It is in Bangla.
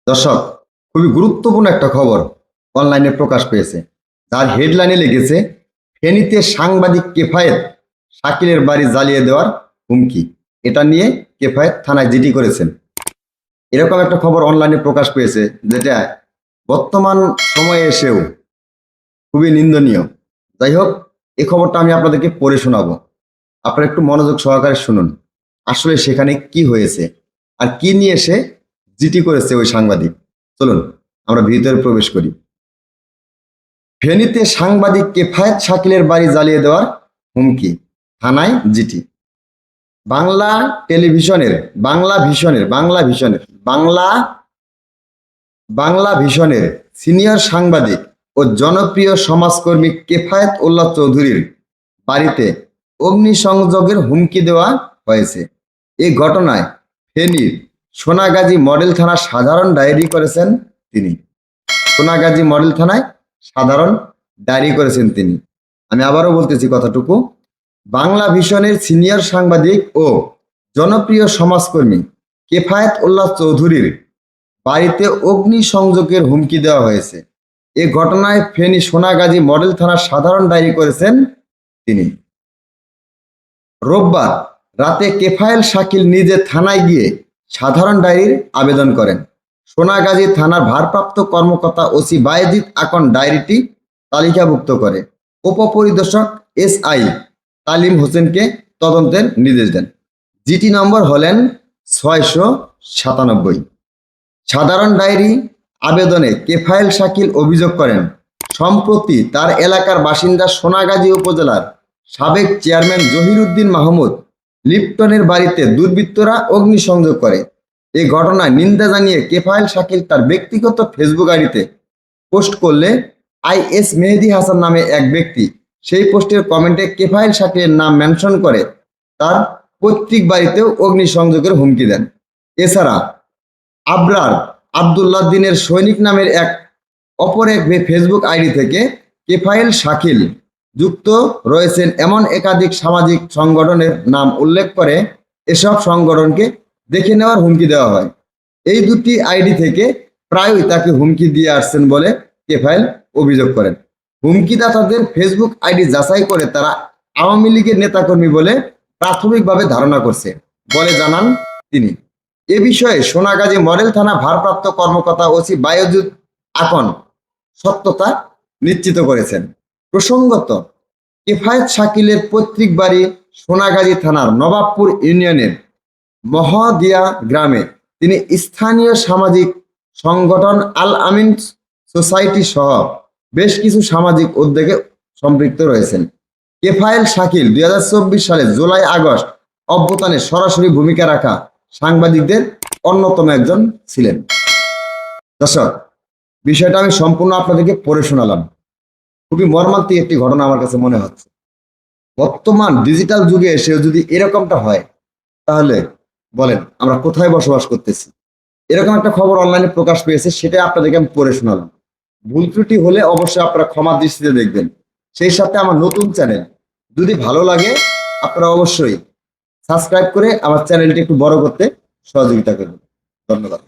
দর্শক, খুবই গুরুত্বপূর্ণ একটা খবর অনলাইনে প্রকাশ পেয়েছে, যার হেডলাইনে লিখেছে ফেনীতে সাংবাদিক কেফায়েত শাকিলের বাড়ি জ্বালিয়ে দেওয়ার হুমকি। এটা নিয়ে কেফায়েত থানায় জিডি করেছেন। এরকম একটা খবর অনলাইনে প্রকাশ পেয়েছে, যেটা বর্তমান সময়ে এসেও খুবই নিন্দনীয়। যাই হোক, এই খবরটা আমি আপনাদেরকে পড়ে শোনাবো। আপনারা একটু মনোযোগ সহকারে শুনুন, আসলে সেখানে কি হয়েছে আর কি নিয়ে সে জিডি করেছে ওই সাংবাদিক। চলুন আমরা ভিতরে প্রবেশ করি। ফেনীতে সাংবাদিক কেফায়েত শাকিলের বাড়ি জ্বালিয়ে দেওয়ার হুমকি, থানায় জিডি। বাংলা টেলিভিশনের বাংলা ভিশনের বাংলা ভিশনের বাংলা বাংলা ভিশনের সিনিয়র সাংবাদিক ও জনপ্রিয় সমাজকর্মী কেফায়েত উল্লাহ চৌধুরীর বাড়িতে অগ্নিসংযোগের হুমকি দেওয়া হয়েছে। এই ঘটনায় ফেনীর সোনাগাজী মডেল থানার সাধারণ ডায়েরি করেছেন তিনি। সোনাগাজী মডেল থানায় সাধারণ ডায়েরি করেছেন তিনি। আমি আবারও বলতেছি কথাটুকু। বাংলা ভিশনের সিনিয়র সাংবাদিক ও জনপ্রিয় সমাজকর্মী কেফায়েত উল্লাহ চৌধুরীর বাড়িতে অগ্নিসংযোগের হুমকি দেওয়া হয়েছে। এ ঘটনায় ফেনী সোনাগাজী মডেল থানার সাধারণ ডায়েরি করেছেন তিনি। রোববার রাতে কেফায়েল শাকিল নিজে থানায় গিয়ে সাধারণ ডায়েরির আবেদন করেন। সোনাগাজী থানার ভারপ্রাপ্ত কর্মকর্তা ওসি বায়েজিদ আকন ডায়েরিটি তালিকাভুক্ত করে উপপরিদর্শক SI তালিম হোসেনকে তদন্তের নির্দেশ দেন। জিটি নম্বর হলেন 697। সাধারণ ডায়েরি আবেদনে কেফায়েল শাকিল অভিযোগ করেন, সম্প্রতি তার এলাকার বাসিন্দা সোনাগাজী উপজেলার সাবেক চেয়ারম্যান জহিরুদ্দিন মাহমুদ লিপ্টনের বাড়িতে দুর্বৃত্তরা অগ্নিসংযোগ করে। এই ঘটনায় নিন্দা জানিয়ে কেফায়েল শাকিল তার ব্যক্তিগত ফেসবুক আইডিতে পোস্ট করলে IS মেহেদী হাসান নামে এক ব্যক্তি সেই পোস্টের কমেন্টে কেফায়েল শাকিলের নাম মেনশন করে তার পৈতৃক বাড়িতেও অগ্নিসংযোগের হুমকি দেন। এছাড়া আবরার আবদুল্লাহ দিনের সৈনিক নামের অপর এক ফেসবুক আইডি থেকে কেফায়েল শাকিল যুক্ত রয়েছেন এমন একাধিক সামাজিক সংগঠনের নাম উল্লেখ করে এসব সংগঠনকে দেখে নেওয়ার হুমকি দেওয়া হয়। এই দুটি আইডি থেকে প্রায়ই তাকে হুমকি দিয়ে আসছেন বলে কেফায়েল অভিযোগ করেন। হুমকিদাতাদের ফেসবুক আইডি যাচাই করে তারা আওয়ামী লীগের নেতাকর্মী বলে প্রাথমিকভাবে ধারণা করছে বলে জানান তিনি। এ বিষয়ে সোনাগাজী মডেল থানা ভারপ্রাপ্ত কর্মকর্তা ওসি বায়েজিদ আকন সত্যতা নিশ্চিত করেছেন। প্রসঙ্গত, কেফায়েত শাকিলের পৈতৃক বাড়ি সোনাগাজী থানার নবাবপুর ইউনিয়নের মহাদিয়া গ্রামে। তিনি স্থানীয় সামাজিক সংগঠন আল আমিন সোসাইটি সহ বেশ কিছু সামাজিক উদ্যোগে সম্পৃক্ত রয়েছেন। কেফায়েল শাকিল 2024 সালে জুলাই আগস্ট অভ্যুত্থানে সরাসরি ভূমিকা রাখা সাংবাদিকদের অন্যতম একজন ছিলেন। দর্শক, বিষয়টা আমি সম্পূর্ণ আপনাদেরকে পড়ে শোনালাম। খুবই মর্মান্তিক একটি ঘটনা আমার কাছে মনে হচ্ছে। বর্তমান ডিজিটাল যুগে এসেও যদি এরকমটা হয়, তাহলে বলেন আমরা কোথায় বসবাস করতেছি। এরকম একটা খবর অনলাইনে প্রকাশ পেয়েছে, সেটা আপনাদেরকে আমি পড়ে শোনালাম। ভুল ত্রুটি হলে অবশ্যই আপনারা ক্ষমা দৃষ্টিতে দেখবেন। সেই সাথে আমার নতুন চ্যানেল যদি ভালো লাগে, আপনারা অবশ্যই সাবস্ক্রাইব করে আমার চ্যানেলটি একটু বড় করতে সহযোগিতা করবেন। ধন্যবাদ।